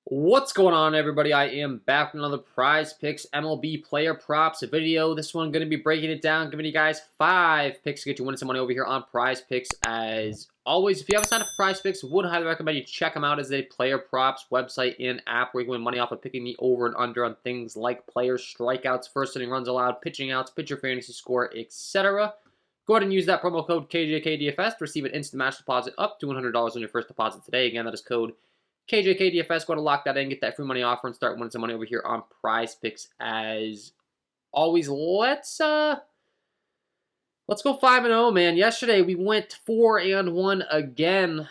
What's going on, everybody? I am back with another Prize Picks MLB player props video. This one, going to be breaking it down, giving you guys 5 picks to get you winning some money over here on Prize Picks. As always, if you haven't signed up for Prize Picks, would highly recommend you check them out as a player props website and app where you can win money off of picking the over and under on things like players, strikeouts, first inning runs allowed, pitching outs, pitcher fantasy score, etc. Go ahead and use that promo code KJK DFS to receive an instant match deposit up to $100 on your first deposit today. Again, that is code KJK DFS. Go to lock that in, get that free money offer, and start winning some money over here on Prize Picks. As always, let's go 5-0, man. Yesterday we went 4-1 again.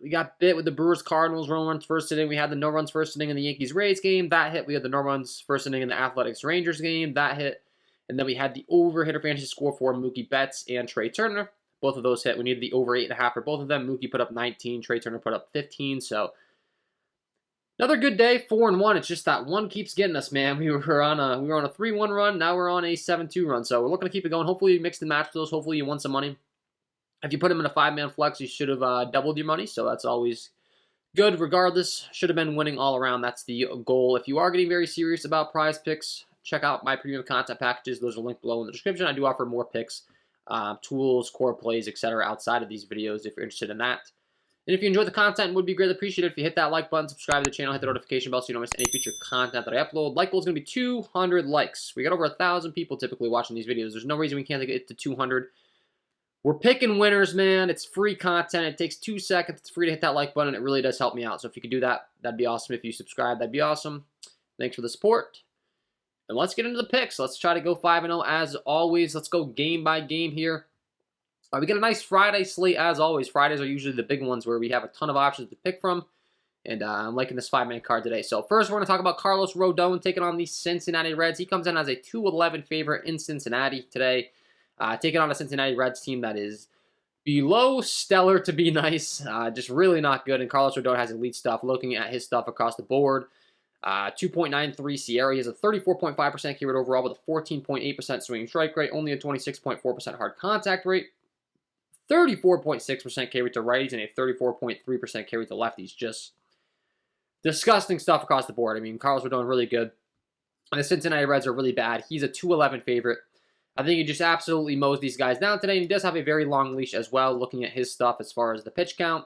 We got bit with the Brewers Cardinals no runs first inning. We had the no runs first inning in the Yankees Rays game. That hit. We had the no runs first inning in the Athletics Rangers game. That hit. And then we had the over hitter fantasy score for Mookie Betts and Trey Turner. Both of those hit. We needed the over 8.5 for both of them. Mookie put up 19. Trey Turner put up 15. So another good day, 4-1. It's just that one keeps getting us, man. We were on a 3-1 run. Now we're on a 7-2 run. So we're looking to keep it going. Hopefully you mixed and matched those. Hopefully you won some money. If you put them in a 5-man flex, you should have doubled your money. So that's always good. Regardless, should have been winning all around. That's the goal. If you are getting very serious about Prize Picks, check out my premium content packages. Those are linked below in the description. I do offer more picks, tools, core plays, etc. outside of these videos if you're interested in that. And if you enjoyed the content, it would be greatly appreciated if you hit that like button, subscribe to the channel, hit the notification bell so you don't miss any future content that I upload. Like goal is going to be 200 likes. We got over 1,000 people typically watching these videos. There's no reason we can't get it to 200. We're picking winners, man. It's free content. It takes 2 seconds. It's free to hit that like button. It really does help me out. So if you could do that, that'd be awesome. If you subscribe, that'd be awesome. Thanks for the support. And let's get into the picks. Let's try to go 5-0 as always. Let's go game by game here. We get a nice Friday slate as always. Fridays are usually the big ones where we have a ton of options to pick from. And I'm liking this 5-man card today. So first we're going to talk about Carlos Rodon taking on the Cincinnati Reds. He comes in as a 2-11 favorite in Cincinnati today. Taking on a Cincinnati Reds team that is below stellar to be nice. Just really not good. And Carlos Rodon has elite stuff. Looking at his stuff across the board. 2.93 Sierra. He has a 34.5% K rate overall with a 14.8% swinging strike rate. Only a 26.4% hard contact rate. 34.6% K rate to righties and a 34.3% K rate to lefties. Just disgusting stuff across the board. I mean, Carlos Rodon really good. And the Cincinnati Reds are really bad. He's a 2-11 favorite. I think he just absolutely mows these guys down today. And he does have a very long leash as well, looking at his stuff as far as the pitch count.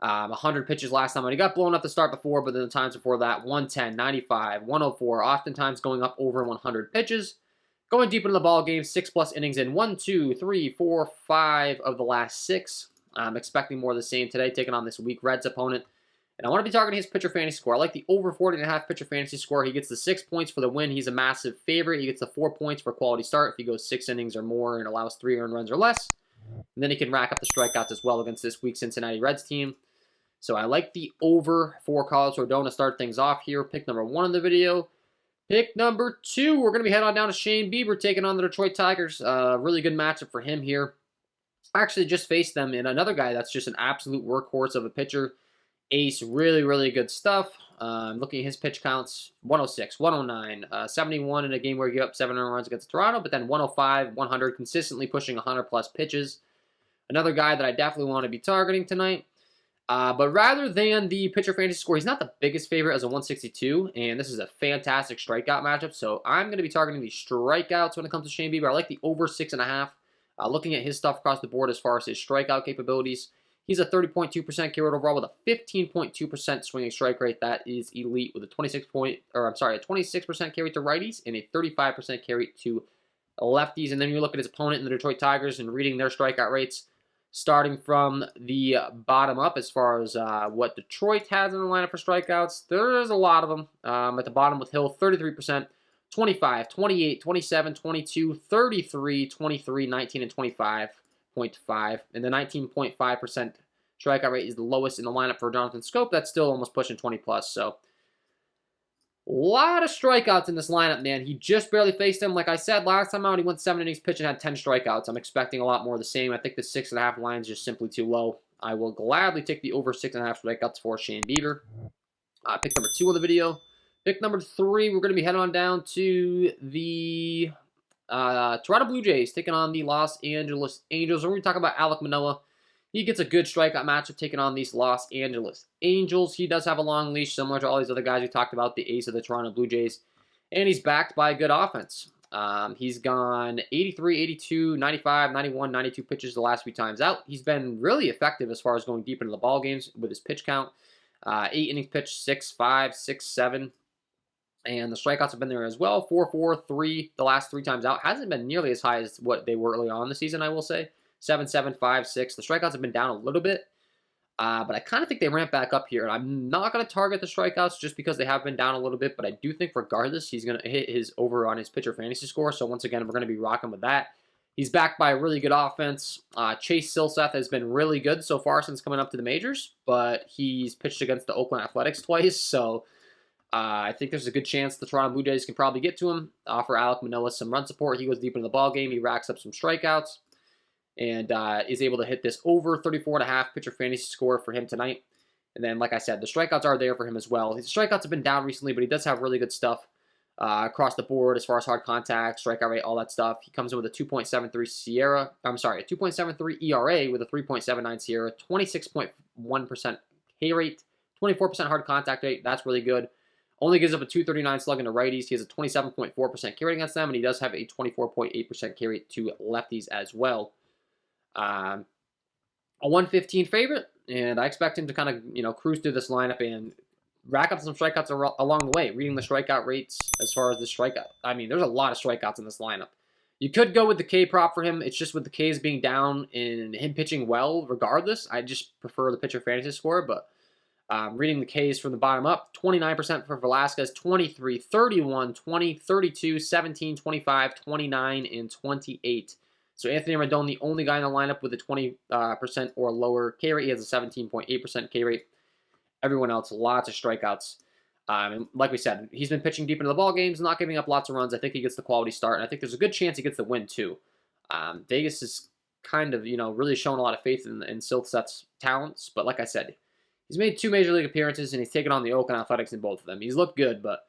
100 pitches last time when he got blown up to start before, but then the times before that, 110, 95, 104, oftentimes going up over 100 pitches. Going deep into the ball game, 6+ innings in 1, 2, 3, 4, 5 of the last 6. I'm expecting more of the same today, taking on this weak Reds opponent. And I want to be targeting his pitcher fantasy score. I like the over 40.5 pitcher fantasy score. He gets the 6 points for the win. He's a massive favorite. He gets the 4 points for quality start if he goes 6 innings or more and allows 3 earned runs or less. And then he can rack up the strikeouts as well against this weak Cincinnati Reds team. So I like the over for Carlos Rodon to start things off here. Pick number 1 in the video. Pick number 2, we're going to be heading on down to Shane Bieber taking on the Detroit Tigers. Really good matchup for him here. I actually just faced them in another guy that's just an absolute workhorse of a pitcher. Ace, really, really good stuff. Looking at his pitch counts, 106, 109, 71 in a game where he gave up 7 runs against Toronto, but then 105, 100, consistently pushing 100+ pitches. Another guy that I definitely want to be targeting tonight. But rather than the pitcher fantasy score, he's not the biggest favorite as a 162, and this is a fantastic strikeout matchup, so I'm going to be targeting the strikeouts when it comes to Shane Bieber. I like the over 6.5. Looking at his stuff across the board as far as his strikeout capabilities, he's a 30.2% K rate overall with a 15.2% swinging strike rate. That is elite with a 26% K rate to righties and a 35% K rate to lefties. And then you look at his opponent in the Detroit Tigers and reading their strikeout rates. Starting from the bottom up as far as what Detroit has in the lineup for strikeouts, there's a lot of them. At the bottom with Hill, 33%, 25, 28, 27, 22, 33, 23, 19, and 25.5. And the 19.5% strikeout rate is the lowest in the lineup for Jonathan Scope. That's still almost pushing 20+. So a lot of strikeouts in this lineup, man. He just barely faced him. Like I said, last time out, he went 7 innings pitch and had 10 strikeouts. I'm expecting a lot more of the same. I think the 6.5 line is just simply too low. I will gladly take the over 6.5 strikeouts for Shane Bieber. Pick number 2 on the video. Pick number 3, we're going to be heading on down to the Toronto Blue Jays, taking on the Los Angeles Angels. We're going to talk about Alek Manoah. He gets a good strikeout matchup taking on these Los Angeles Angels. He does have a long leash, similar to all these other guys we talked about, the ace of the Toronto Blue Jays. And he's backed by a good offense. He's gone 83, 82, 95, 91, 92 pitches the last few times out. He's been really effective as far as going deep into the ball games with his pitch count. 8 innings pitched, 6-5, 6-7. And the strikeouts have been there as well. 4-4, 3 the last 3 times out. Hasn't been nearly as high as what they were early on in the season, I will say. 7-7, 5-6. The strikeouts have been down a little bit. But I kind of think they ramp back up here. And I'm not going to target the strikeouts just because they have been down a little bit. But I do think regardless, he's going to hit his over on his pitcher fantasy score. So once again, we're going to be rocking with that. He's backed by a really good offense. Chase Silseth has been really good so far since coming up to the majors. But he's pitched against the Oakland Athletics twice. So I think there's a good chance the Toronto Blue Jays can probably get to him. Offer Alek Manoah some run support. He goes deep into the ball game. He racks up some strikeouts. And is able to hit this over 34.5 pitcher fantasy score for him tonight. And then, like I said, the strikeouts are there for him as well. His strikeouts have been down recently, but he does have really good stuff across the board as far as hard contact, strikeout rate, all that stuff. He comes in with a 2.73 a 2.73 ERA with a 3.79 SIERA, 26.1% K rate, 24% hard contact rate. That's really good. Only gives up a 239 slug into righties. He has a 27.4% K rate against them, and he does have a 24.8% K rate to lefties as well. A 115 favorite, and I expect him to kind of, cruise through this lineup and rack up some strikeouts along the way. Reading the strikeout rates as far as the strikeout. I mean, there's a lot of strikeouts in this lineup. You could go with the K prop for him. It's just with the Ks being down and him pitching well regardless. I just prefer the pitcher fantasy score, but reading the Ks from the bottom up, 29% for Velasquez, 23, 31, 20, 32, 17, 25, 29, and 28. So Anthony Rendon, the only guy in the lineup with a 20% or lower K rate. He has a 17.8% K rate. Everyone else, lots of strikeouts. And like we said, he's been pitching deep into the ball games, not giving up lots of runs. I think he gets the quality start, and I think there's a good chance he gets the win too. Vegas is kind of, really showing a lot of faith in Silseth's talents. But like I said, he's made 2 major league appearances, and he's taken on the Oakland Athletics in both of them. He's looked good, but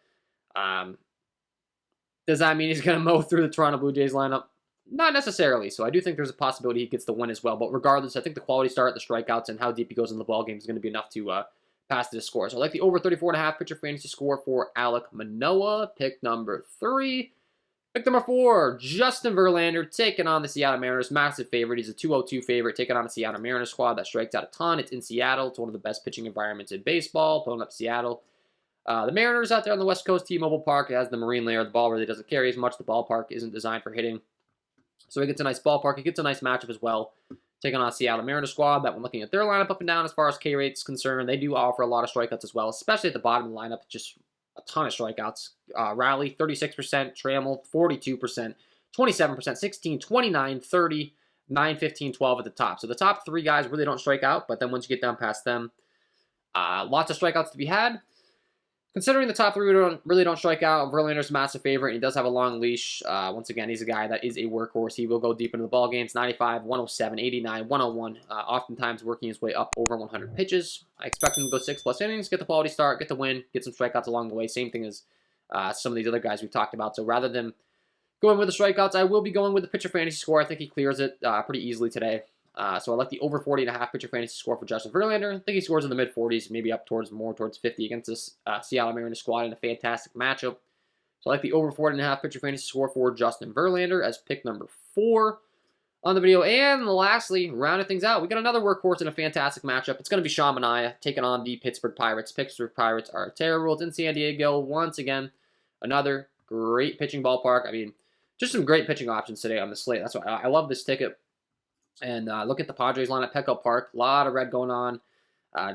does that mean he's going to mow through the Toronto Blue Jays lineup? Not necessarily. So I do think there's a possibility he gets the win as well. But regardless, I think the quality start, the strikeouts, and how deep he goes in the ball game is going to be enough to pass the score. So I like the over 34.5 pitcher fantasy score for Alek Manoah. Pick number 3. Pick number 4, Justin Verlander taking on the Seattle Mariners. Massive favorite. He's a 202 favorite taking on the Seattle Mariners squad that strikes out a ton. It's in Seattle. It's one of the best pitching environments in baseball. Pulling up Seattle. The Mariners out there on the West Coast, T-Mobile Park, it has the marine layer. The ball really doesn't carry as much. The ballpark isn't designed for hitting. So he gets a nice ballpark. He gets a nice matchup as well. Taking on Seattle Mariners squad that when looking at their lineup up and down as far as K rate's concerned, they do offer a lot of strikeouts as well, especially at the bottom of the lineup. Just a ton of strikeouts. Rally, 36%. Trammell, 42%. 27%. 16, 29, 30, 9, 15, 12 at the top. So the top 3 guys really don't strike out, but then once you get down past them, lots of strikeouts to be had. Considering the top 3 really don't strike out, Verlander's a massive favorite, and he does have a long leash. Once again, he's a guy that is a workhorse. He will go deep into the ball games, 95, 107, 89, 101, oftentimes working his way up over 100 pitches. I expect him to go 6+ innings, get the quality start, get the win, get some strikeouts along the way. Same thing as some of these other guys we've talked about. So rather than going with the strikeouts, I will be going with the pitcher fantasy score. I think he clears it pretty easily today. So I like the over 40.5 pitcher fantasy score for Justin Verlander. I think he scores in the mid-40s, maybe up more towards 50 against this Seattle Mariners squad in a fantastic matchup. So I like the over 40.5 pitcher fantasy score for Justin Verlander as pick number 4 on the video. And lastly, rounding things out, we got another workhorse in a fantastic matchup. It's going to be Sean Manaea taking on the Pittsburgh Pirates. Pittsburgh Pirates are terrible. It's in San Diego once again. Another great pitching ballpark. I mean, just some great pitching options today on the slate. That's why I love this ticket. And look at the Padres line at Petco Park. A lot of red going on.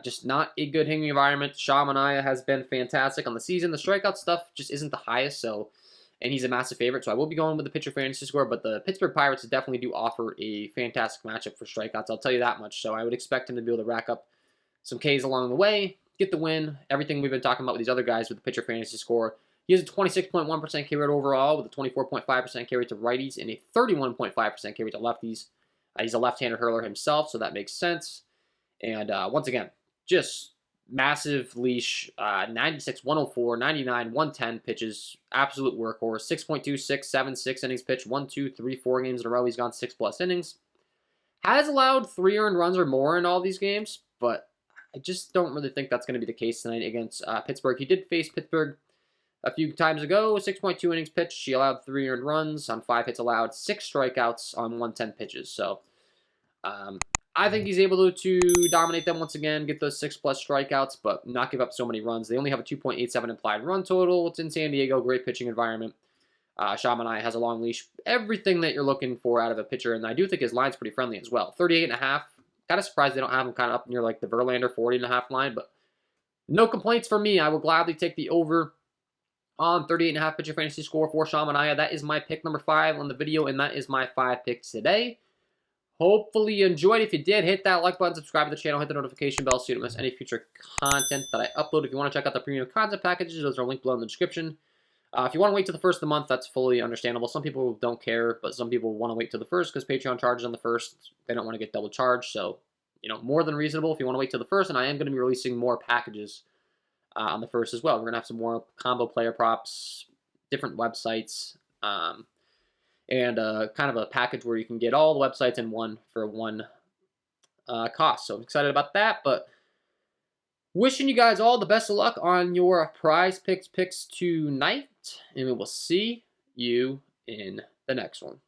Just not a good hitting environment. Sean Manaea has been fantastic on the season. The strikeout stuff just isn't the highest, and he's a massive favorite. So I will be going with the pitcher fantasy score, but the Pittsburgh Pirates definitely do offer a fantastic matchup for strikeouts. I'll tell you that much. So I would expect him to be able to rack up some Ks along the way, get the win. Everything we've been talking about with these other guys with the pitcher fantasy score. He has a 26.1% K rate overall with a 24.5% K rate to righties and a 31.5% K rate to lefties. He's a left-handed hurler himself, so that makes sense. And once again, just massive leash, 96, 104, 99, 110 pitches, absolute workhorse, 6.26, 7, 6 innings pitched, 1, 2, 3, 4 games in a row. He's gone 6+ innings. has allowed 3 earned runs or more in all these games, but I just don't really think that's going to be the case tonight against Pittsburgh. He did face Pittsburgh a few times ago, 6.2 innings pitched. He allowed 3 earned runs on 5 hits allowed, 6 strikeouts on 110 pitches. So I think he's able to dominate them once again, get those 6+ strikeouts, but not give up so many runs. They only have a 2.87 implied run total. It's in San Diego, great pitching environment. Shamanai has a long leash, everything that you're looking for out of a pitcher, and I do think his line's pretty friendly as well. 38.5. Kind of surprised they don't have him kind of up near like the Verlander 40.5 line, but no complaints from me. I will gladly take the over on 38.5 pitcher fantasy score for Shamanaya. That is my pick number 5 on the video, and that is my 5 picks today. Hopefully you enjoyed. If you did, hit that like button, subscribe to the channel, hit the notification bell so you don't miss any future content that I upload. If you want to check out the premium content packages, those are linked below in the description. If you want to wait till the first of the month, that's fully understandable. Some people don't care, but some people want to wait till the first because Patreon charges on the first. They don't want to get double charged, so more than reasonable if you want to wait till the first. And I am going to be releasing more packages on the first as well. We're going to have some more combo player props, different websites, and kind of a package where you can get all the websites in one for one cost. So I'm excited about that, but wishing you guys all the best of luck on your Prizepicks picks tonight, and we will see you in the next one.